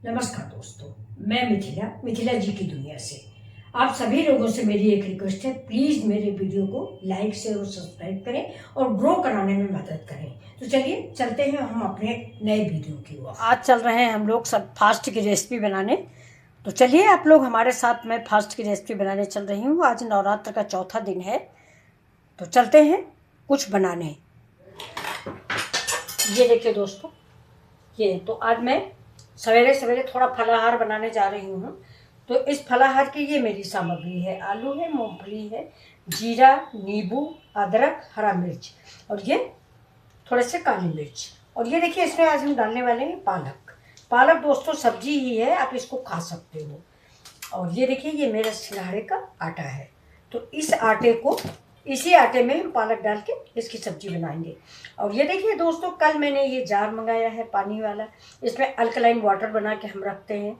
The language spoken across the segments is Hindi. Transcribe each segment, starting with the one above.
नमस्कार दोस्तों, मैं मिथिला जी की दुनिया से आप सभी लोगों से मेरी एक रिक्वेस्ट है। प्लीज़ मेरे वीडियो को लाइक शेयर और सब्सक्राइब करें और ग्रो कराने में मदद करें। तो चलिए चलते हैं हम अपने नए वीडियो की ओर। आज चल रहे हैं हम लोग सब फास्ट की रेसिपी बनाने। तो चलिए आप लोग हमारे साथ, मैं फास्ट की रेसिपी बनाने चल रही हूँ। आज नवरात्र का चौथा दिन है, तो चलते हैं कुछ बनाने। ये देखिए दोस्तों, ये तो आज मैं सवेरे सवेरे थोड़ा फलाहार बनाने जा रही हूँ। तो इस फलाहार की ये मेरी सामग्री है। आलू है, मूंगफली है, जीरा, नींबू, अदरक, हरा मिर्च और ये थोड़े से काली मिर्च। और ये देखिए, इसमें आज हम डालने वाले हैं पालक। पालक दोस्तों सब्जी ही है, आप इसको खा सकते हो। और ये देखिए, ये मेरा सिंघाड़े का आटा है। तो इसी आटे में हम पालक डाल के इसकी सब्जी बनाएंगे। और ये देखिए दोस्तों, कल मैंने ये जार मंगाया है पानी वाला। इसमें अल्कलाइन वाटर बना के हम रखते हैं।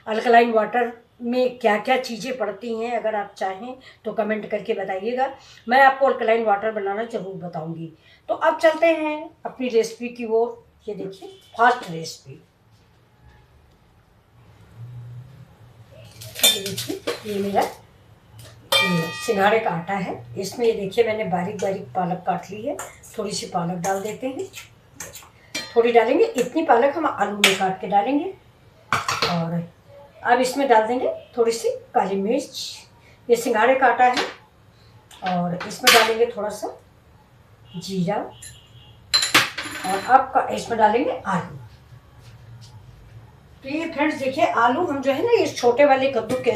अल्कलाइन वाटर में क्या क्या चीज़ें पड़ती हैं, अगर आप चाहें तो कमेंट करके बताइएगा। मैं आपको अल्कलाइन वाटर बनाना ज़रूर बताऊंगी। तो अब चलते हैं अपनी रेसिपी की ओर। ये देखिए फास्ट रेसिपी। ये देखिए, ये मेरा सिंघाड़े का आटा है। इसमें ये देखिए, मैंने बारीक बारीक पालक काट ली है। थोड़ी सी पालक डाल देते हैं, थोड़ी डालेंगे। इतनी पालक हम आलू में काट के डालेंगे। और अब इसमें डाल देंगे थोड़ी सी काली मिर्च। ये सिंघाड़े का आटा है। और इसमें डालेंगे थोड़ा सा जीरा। और अब इसमें डालेंगे आलू। तो ये फ्रेंड्स देखिए, आलू हम जो है ना, ये छोटे वाले कद्दू के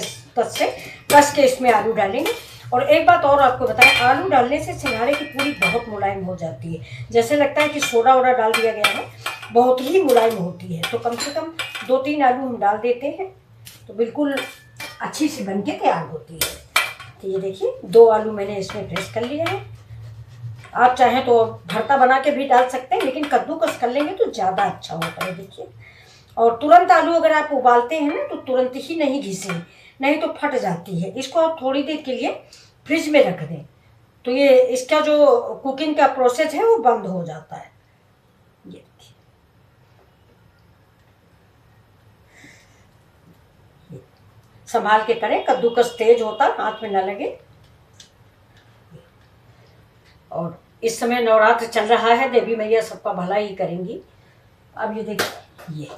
कस के इसमें आलू डालेंगे। और एक बात और आपको बताएं, आलू डालने से सिंघाड़े की पूरी बहुत मुलायम हो जाती है। जैसे लगता है कि सोडा वोडा डाल दिया गया है, बहुत ही मुलायम होती है। तो कम से कम 2-3 आलू हम डाल देते हैं तो बिल्कुल अच्छी सी बन के तैयार होती है। तो ये देखिए, 2 आलू मैंने इसमें प्रेस कर लिया है। आप चाहें तो भरता बना के भी डाल सकते हैं, लेकिन कद्दूकस कर लेंगे तो ज़्यादा अच्छा होता है। देखिए, और तुरंत आलू अगर आप उबालते हैं ना, तो तुरंत ही नहीं घिसें, नहीं तो फट जाती है। इसको आप थोड़ी देर के लिए फ्रिज में रख दें, तो ये इसका जो कुकिंग का प्रोसेस है वो बंद हो जाता है। ये देखिए, संभाल के करें, कद्दूकस तेज होता, हाथ में ना लगे। और इस समय नवरात्र चल रहा है, देवी मैया सबका भला ही करेंगी। अब ये देखिए, ये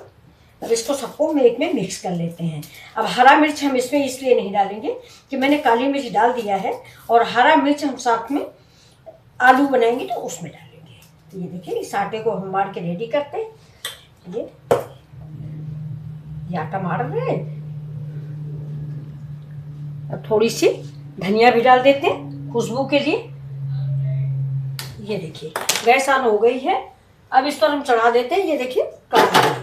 अब इसको सबको एक में मिक्स कर लेते हैं। अब हरा मिर्च हम इसमें इसलिए नहीं डालेंगे कि मैंने काली मिर्च डाल दिया है, और हरा मिर्च हम साथ में आलू बनाएंगे तो उसमें डालेंगे। तो ये देखिए, इस आटे को हम मार के रेडी करते हैं। ये आटा मार रहे हैं। अब थोड़ी सी धनिया भी डाल देते हैं खुशबू के लिए। ये देखिए, गैस ऑन हो गई है। अब इस पर हम चढ़ा देते हैं। ये देखिए कढ़ाई,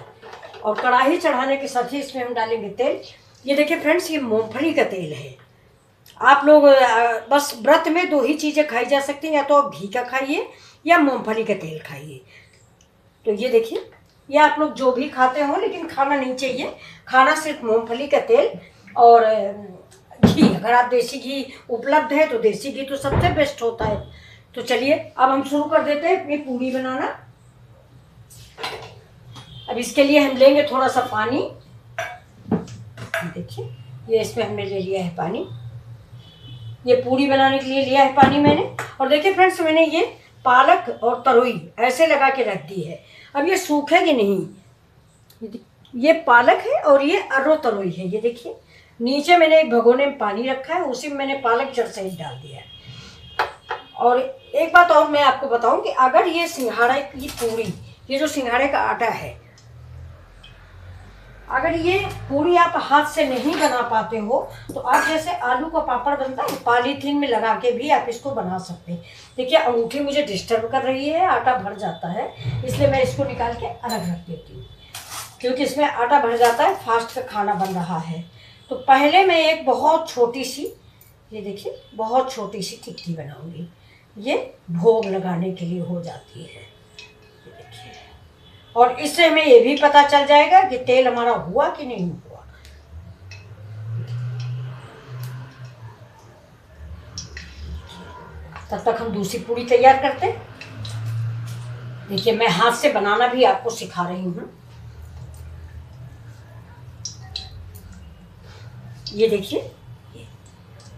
और कढ़ाई चढ़ाने के साथ ही इसमें हम डालेंगे तेल। ये देखिए फ्रेंड्स, ये मूंगफली का तेल है। आप लोग बस व्रत में 2 ही चीज़ें खाई जा सकती हैं, या तो आप घी का खाइए या मूंगफली का तेल खाइए। तो ये देखिए, ये आप लोग जो भी खाते हो, लेकिन खाना नहीं चाहिए। खाना सिर्फ मूंगफली का तेल और घी। अगर आप देसी घी उपलब्ध है तो देसी घी तो सबसे बेस्ट होता है। तो चलिए अब हम शुरू कर देते हैं अपनी पूड़ी बनाना। अब इसके लिए हम लेंगे थोड़ा सा पानी। देखिए, ये इसमें हमने ले लिया है पानी। ये पूड़ी बनाने के लिए लिया है पानी मैंने। और देखिए फ्रेंड्स, मैंने ये पालक और तरोई ऐसे लगा के रख दी है। अब ये सूखेगी नहीं। ये पालक है और ये अरो तरोई है। ये देखिए, नीचे मैंने एक भगोने में पानी रखा है, उसी में मैंने पालक जड़ सहित डाल दिया है। और एक बात और मैं आपको बताऊं कि अगर ये सिंघाड़े की पूड़ी, ये जो सिंघाड़े का आटा है, अगर ये पूड़ी आप हाथ से नहीं बना पाते हो, तो आप जैसे आलू का पापड़ बनता है, पॉलीथीन में लगा के भी आप इसको बना सकते हैं। देखिए, अंगूठी मुझे डिस्टर्ब कर रही है, आटा भर जाता है, इसलिए मैं इसको निकाल के अलग रख देती हूँ, क्योंकि इसमें आटा भर जाता है। फास्ट का खाना बन रहा है। तो पहले मैं एक बहुत छोटी सी, ये देखिए, बहुत छोटी सी टिक्की बनाऊंगी। ये भोग लगाने के लिए हो जाती है। ये देखिए, और इससे हमें ये भी पता चल जाएगा कि तेल हमारा हुआ कि नहीं हुआ। तब तक हम दूसरी पूड़ी तैयार करते हैं। देखिए, मैं हाथ से बनाना भी आपको सिखा रही हूँ। ये देखिए,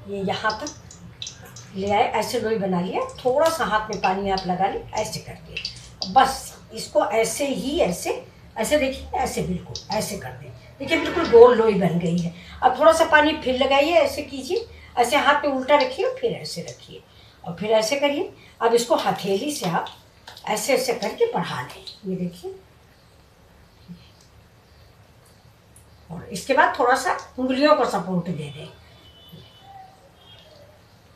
ये यहाँ तक ले आए, ऐसे लोई बना लिया। थोड़ा सा हाथ में पानी आप लगा लें ऐसे करके, बस इसको ऐसे ही ऐसे ऐसे देखिए, ऐसे बिल्कुल ऐसे कर दें। देखिए बिल्कुल गोल लोई बन गई है। अब थोड़ा सा पानी फिर लगाइए, ऐसे कीजिए, ऐसे हाथ पे उल्टा रखिए, फिर ऐसे रखिए और फिर ऐसे करिए। अब इसको हथेली से आप ऐसे ऐसे करके बढ़ा लें। ये देखिए, और इसके बाद थोड़ा सा उंगलियों को सपोर्ट दे दें।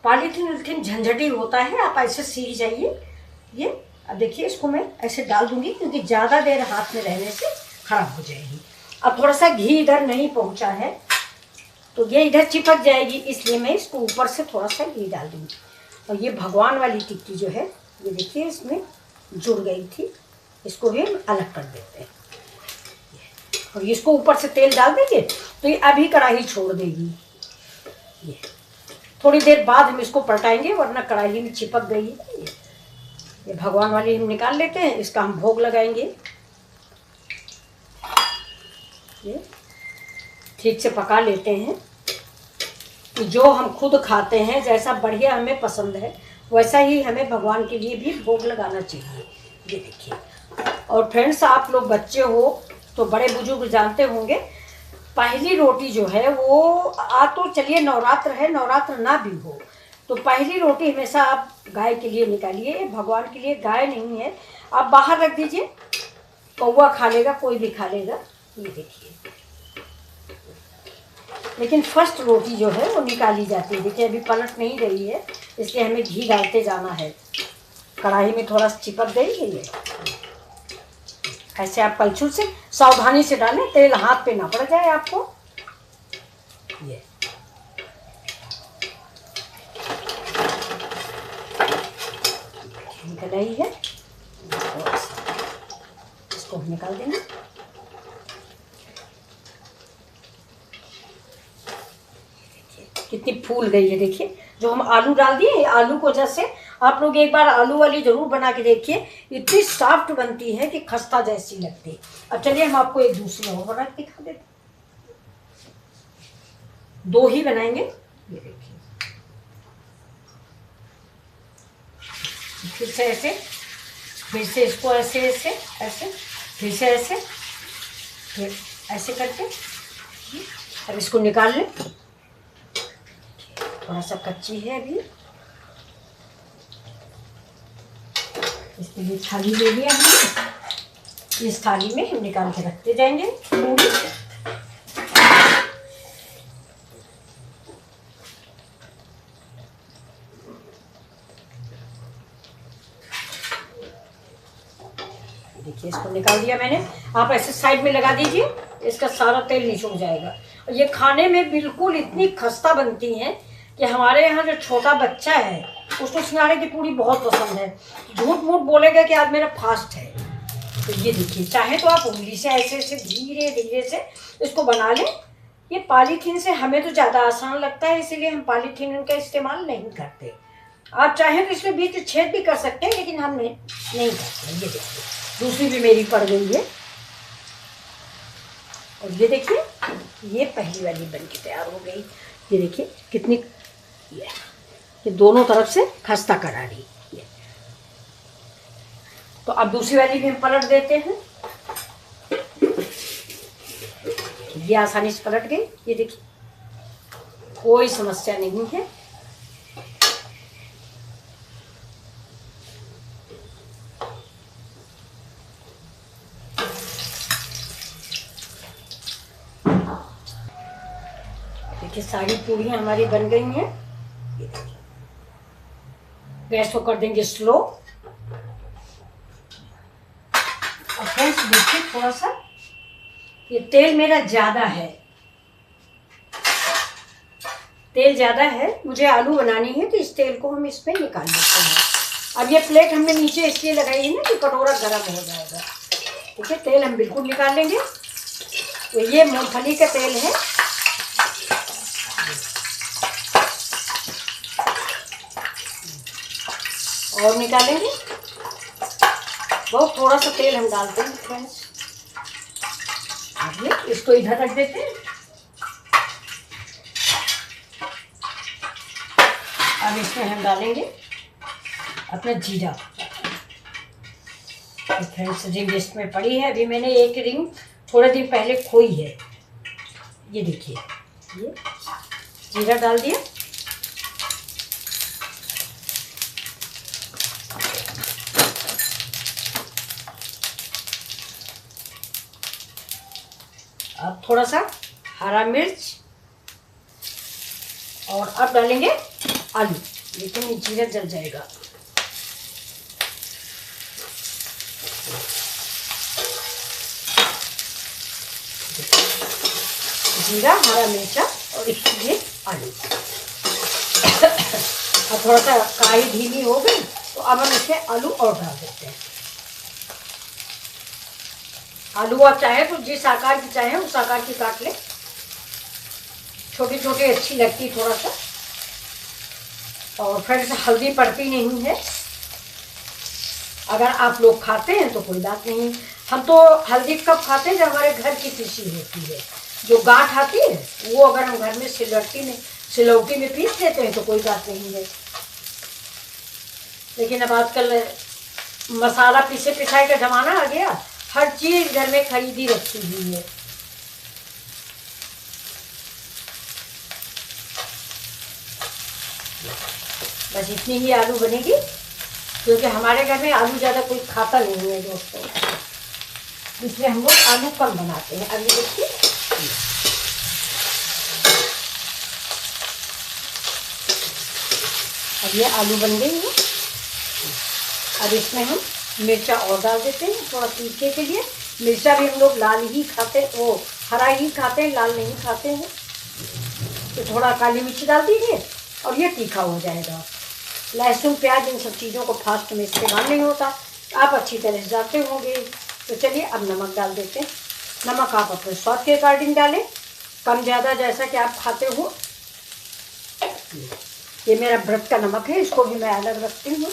पॉलीथीन झंझटी होता है, आप ऐसे सीख जाइए। ये अब देखिए, इसको मैं ऐसे डाल दूंगी क्योंकि ज़्यादा देर हाथ में रहने से खराब हो जाएगी। अब थोड़ा सा घी इधर नहीं पहुंचा है तो ये इधर चिपक जाएगी, इसलिए मैं इसको ऊपर से थोड़ा सा घी डाल दूंगी। और ये भगवान वाली टिक्की जो है, ये देखिए इसमें जुड़ गई थी, इसको भी अलग कर देते हैं। और इसको ऊपर से तेल डाल देंगे तो ये अभी कढ़ाई छोड़ देगी। ये थोड़ी देर बाद हम इसको पलटाएंगे, वरना कढ़ाई में चिपक गई है। ये भगवान वाली हम निकाल लेते हैं, इसका हम भोग लगाएंगे। ये ठीक से पका लेते हैं कि जो हम खुद खाते हैं, जैसा बढ़िया हमें पसंद है वैसा ही हमें भगवान के लिए भी भोग लगाना चाहिए। ये देखिए, और फ्रेंड्स आप लोग बच्चे हो तो बड़े बुजुर्ग जानते होंगे, पहली रोटी जो है वो तो चलिए नवरात्र है, नवरात्र ना भी हो तो पहली रोटी हमेशा आप गाय के लिए निकालिए। भगवान के लिए गाय नहीं है, आप बाहर रख दीजिए, कौवा खा लेगा, कोई भी खा लेगा। ये देखिए, लेकिन फर्स्ट रोटी जो है वो निकाली जाती है। देखिए अभी पलट नहीं रही है, इसलिए हमें घी डालते जाना है। कढ़ाई में थोड़ा सा चिपक गई है ये, ऐसे आप कलछुल से सावधानी से डालें, तेल हाथ पे ना पड़ जाए आपको। ये निकल आई है, इसको हम निकाल देंगे। कितनी फूल गई है देखिए। जो हम आलू डाल दिए, आलू को जैसे आप लोग एक बार आलू वाली जरूर बना के देखिए, इतनी सॉफ्ट बनती है कि खस्ता जैसी लगती है। अब चलिए हम आपको एक दूसरी और बना के दिखा देते, दो ही बनाएंगे। ये देखिए, फिर से ऐसे, फिर से इसको ऐसे ऐसे ऐसे, फिर से ऐसे, फिर ऐसे करके अब इसको निकाल लें। थोड़ा सा कच्ची है अभी, इसके लिए थाली ले लिया हमने। इस थाली में हम निकाल के रखते जाएंगे पूरी। देखिए इसको निकाल दिया मैंने, आप ऐसे साइड में लगा दीजिए, इसका सारा तेल निचुड़ जाएगा। और ये खाने में बिल्कुल इतनी खस्ता बनती हैं कि हमारे यहाँ जो छोटा बच्चा है उसको सिंघाड़े की पूरी बहुत पसंद है। झूठ मूठ बोलेगा कि आज मेरा फास्ट है। तो ये देखिए, चाहे तो आप उंगली से ऐसे ऐसे धीरे धीरे से इसको बना लें। ये पॉलीथीन से हमें तो ज़्यादा आसान लगता है, इसीलिए हम पॉलीथीन का इस्तेमाल नहीं करते। आप चाहें तो इसमें बीच छेद भी कर सकते हैं, लेकिन हम नहीं करते। ये देखिए, दूसरी भी मेरी पड़ गई है। और ये देखिए, ये पहली वाली बन के तैयार हो गई। ये देखिए कितनी, ये दोनों तरफ से खस्ता करा रही है। तो अब दूसरी वाली भी हम पलट देते हैं। ये आसानी से पलट गई। ये देखिए, कोई समस्या नहीं है। देखिए सारी पूड़ियाँ हमारी बन गई हैं। गैस को कर देंगे स्लो। और फ्रेंड्स देखिए, थोड़ा सा ये तेल मेरा ज़्यादा है, तेल ज़्यादा है, मुझे आलू बनानी है तो इस तेल को हम इसमें निकाल देते हैं। अब ये प्लेट हमने नीचे इसलिए लगाई है ना कि कटोरा गर्म हो जाएगा। ठीक है, तेल हम बिल्कुल निकाल लेंगे। तो ये मूंगफली का तेल है। और निकालेंगे, बहुत थोड़ा सा तेल हम डालते हैं फ्रेंड्स। इसको इधर रख देते हैं। अब इसमें हम डालेंगे अपना जीरा। फ्रेंड्स, रिंग इसमें पड़ी है, अभी मैंने एक रिंग थोड़े दिन पहले खोई है। ये देखिए, ये जीरा डाल दिया। अब थोड़ा सा हरा मिर्च, और अब डालेंगे आलू, लेकिन ये जीरा जल जाएगा। जीरा, हरा मिर्चा और ये आलू। अब थोड़ा सा कढ़ाई धीमी हो गई तो अब हम इसमें आलू और डाल देते हैं। आलू आप चाहे तो जिस आकार की चाहे उस आकार की काट ले, छोटी छोटी अच्छी लगती है थोड़ा सा। और फ्रेंड्स, हल्दी पड़ती नहीं है, अगर आप लोग खाते हैं तो कोई बात नहीं। हम तो हल्दी कब खाते हैं जब हमारे घर की पीसी होती है, जो गांठ आती है वो अगर हम घर में सिलौटी में पीस देते हैं तो कोई बात नहीं है। लेकिन अब आजकल मसाला पीसे पिसाई का जमाना आ गया, हर चीज घर में खरीदी रखी हुई है। बस इतनी ही आलू बनेगी, क्योंकि हमारे घर में आलू ज़्यादा कोई खाता नहीं है दोस्तों, इसलिए हम लोग आलू कम बनाते हैं। अब ये देखिए, अब ये आलू बन गई है। अब इसमें हम मिर्चा और डाल देते हैं थोड़ा तीखे के लिए। मिर्चा भी हम लोग लाल ही खाते, वो हरा ही खाते हैं, लाल नहीं खाते हैं। तो थोड़ा काली मिर्च डाल दीजिए और ये तीखा हो जाएगा। लहसुन, प्याज, इन सब चीज़ों को फास्ट में इस्तेमाल नहीं होता, आप अच्छी तरह से जानते होंगे। तो चलिए अब नमक डाल देते हैं। नमक आप अपने स्वाद के अकॉर्डिंग डालें, कम ज़्यादा जैसा कि आप खाते हो। ये मेरा व्रत का नमक है, इसको भी मैं अलग रखती हूँ।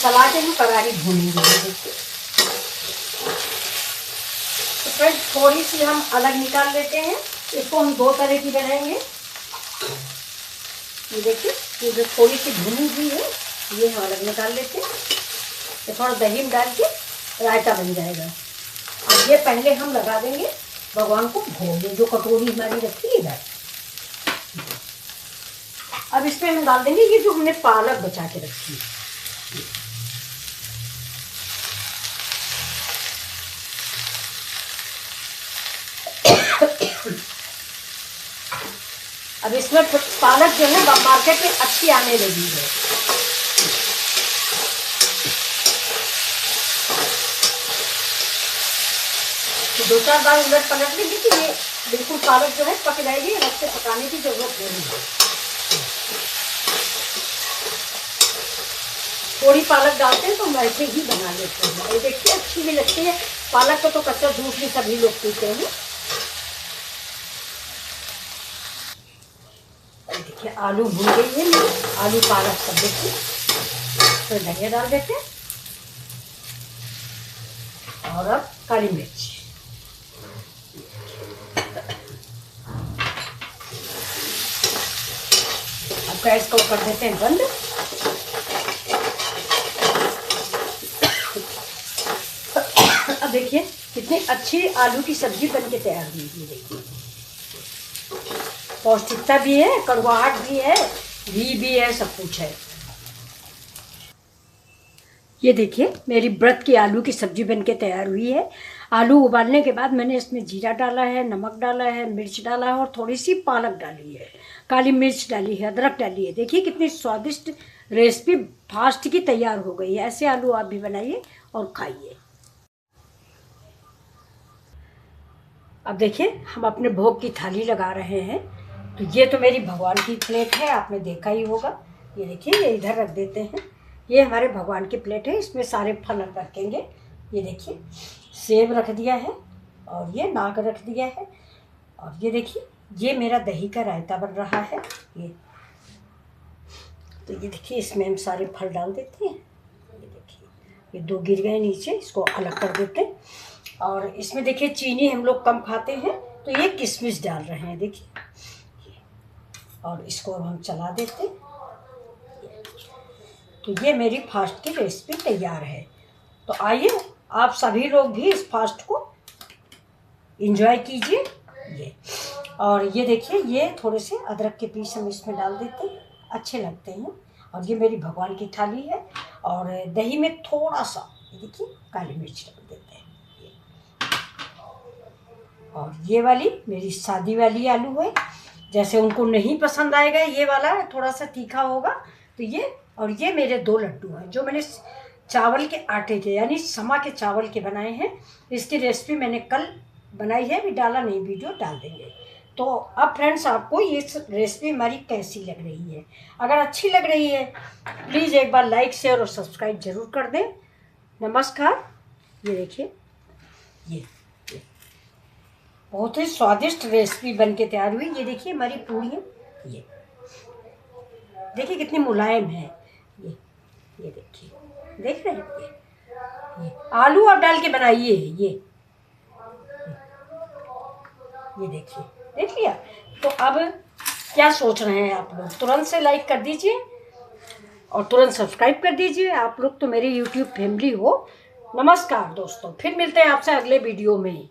सलाद हम करारी भूनेंगे। तो फ्रेंड्स, थोड़ी सी हम अलग निकाल लेते हैं। इसको हम दो तरह की बनाएंगे। ये देखिए, ये जो थोड़ी सी भुनी हुई है ये हम अलग निकाल लेते हैं। तो थोड़ा दही में डाल के रायता बन जाएगा। अब ये पहले हम लगा देंगे भगवान को भोग, जो कटोरी हमारी रखी है इधर। अब इसमें हम डाल देंगे ये जो हमने पालक बचा के रखी है। अब इसमें पालक जो है मार्केट में अच्छी आने लगी है। तो दो चार बार उलट पलट लेंगे कि ये बिल्कुल पालक जो है पक जाएगी, अलग से पकाने की जरूरत नहीं है। थोड़ी पालक डालते हैं तो हम ऐसे ही बना लेते हैं। ये देखिए, अच्छी भी लगती है। पालक को तो कच्चा जूस भी सभी लोग पीते हैं। देखिए, आलू भून गई है, आलू पालक सब। देखिए, तो धनिया डाल देते हैं और अब काली मिर्च। अब गैस को कर देते हैं बंद। अब देखिए कितनी अच्छी आलू की सब्जी बन के तैयार हुई है। देखिए, पौष्टिकता भी है, कड़वाहट भी है, घी भी है, सब कुछ है। ये देखिए, मेरी व्रत की आलू की सब्जी बनके तैयार हुई है। आलू उबालने के बाद मैंने इसमें जीरा डाला है, नमक डाला है, मिर्च डाला है और थोड़ी सी पालक डाली है, काली मिर्च डाली है, अदरक डाली है। देखिए कितनी स्वादिष्ट रेसिपी फास्ट की तैयार हो गई है। ऐसे आलू आप भी बनाइए और खाइए। अब देखिए, हम अपने भोग की थाली लगा रहे हैं। तो ये तो मेरी भगवान की प्लेट है, आपने देखा ही होगा। ये देखिए, ये इधर रख देते हैं। ये हमारे भगवान की प्लेट है, इसमें सारे फल रखेंगे। ये देखिए, सेब रख दिया है और ये नाक रख दिया है। और ये देखिए, ये मेरा दही का रायता बन रहा है। ये तो ये देखिए, इसमें हम सारे फल डाल देते हैं। ये देखिए, ये 2 गिर गए नीचे, इसको अलग कर देते। और इसमें देखिए चीनी हम लोग कम खाते हैं, तो ये किशमिश डाल रहे हैं देखिए। और इसको अब हम चला देते। तो ये मेरी फास्ट की रेसिपी तैयार है। तो आइए आप सभी लोग भी इस फास्ट को एंजॉय कीजिए। ये और ये देखिए, ये थोड़े से अदरक के पीस हम इसमें डाल देते हैं, अच्छे लगते हैं। और ये मेरी भगवान की थाली है। और दही में थोड़ा सा ये देखिए काली मिर्च डाल देते हैं। और ये वाली मेरी सादी वाली आलू है। जैसे उनको नहीं पसंद आएगा ये वाला, थोड़ा सा तीखा होगा तो ये। और ये मेरे 2 लड्डू हैं जो मैंने चावल के आटे के यानी समा के चावल के बनाए हैं। इसकी रेसिपी मैंने कल बनाई है, अभी डाला नहीं, वीडियो डाल देंगे। तो अब फ्रेंड्स आपको ये रेसिपी हमारी कैसी लग रही है? अगर अच्छी लग रही है प्लीज़ एक बार लाइक शेयर और सब्सक्राइब जरूर कर दें। नमस्कार। ये देखिए, ये बहुत ही स्वादिष्ट रेसिपी बन के तैयार हुई। ये देखिए हमारी पूड़ियाँ, ये देखिए कितनी मुलायम है। ये देखिए, देख रहे हैं? ये आलू आप डाल के बनाइए। ये देखिए, देख लिया? तो अब क्या सोच रहे हैं आप लोग? तुरंत से लाइक कर दीजिए और तुरंत सब्सक्राइब कर दीजिए। आप लोग तो मेरी यूट्यूब फैमिली हो। नमस्कार दोस्तों, फिर मिलते हैं आपसे अगले वीडियो में।